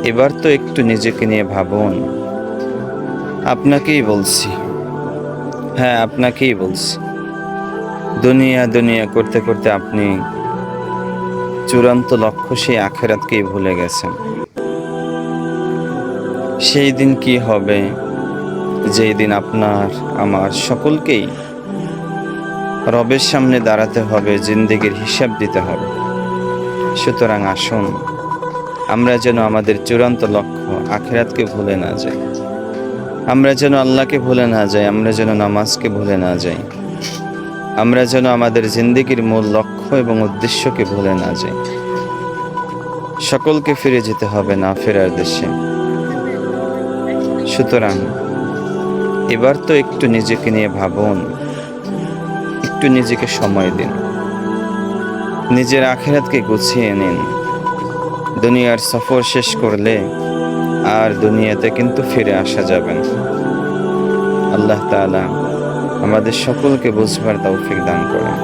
এবার তো একটু নিজেকে নিয়ে ভাবুন। আপনাকেই বলছি, হ্যাঁ আপনাকেই বলছি। দুনিয়া দুনিয়া করতে করতে আপনি চূড়ান্ত লক্ষ্য সেই আখেরাতকেই ভুলে গেছেন। সেই দিন কি হবে, যেই দিন আপনার আমার সকলকেই রবের সামনে দাঁড়াতে হবে, জিন্দেগির হিসাব দিতে হবে। সুতরাং আসুন, আমরা যেন আমাদের চূড়ান্ত লক্ষ্য আখেরাতকে ভুলে না যাই। আমরা যেন আল্লাহকে ভুলে না যাই, আমরা যেন নামাজকে ভুলে না যাই, আমরা যেন আমাদের জিন্দেগির মূল লক্ষ্য এবং উদ্দেশ্যকে ভুলে না যাই। সকলকে ফিরে যেতে হবে না ফেরার দেশে। সুতরাং এবার তো একটু নিজেকে নিয়ে ভাবুন, একটু নিজেকে সময় দিন, নিজের আখেরাতকে গুছিয়ে নিন। দুনিয়ার সফর শেষ করলে আর দুনিয়াতে কিন্তু ফিরে আসা যাবে না। আল্লাহ তাআলা আমাদের সকলকে বুঝবার তৌফিক দান করেন।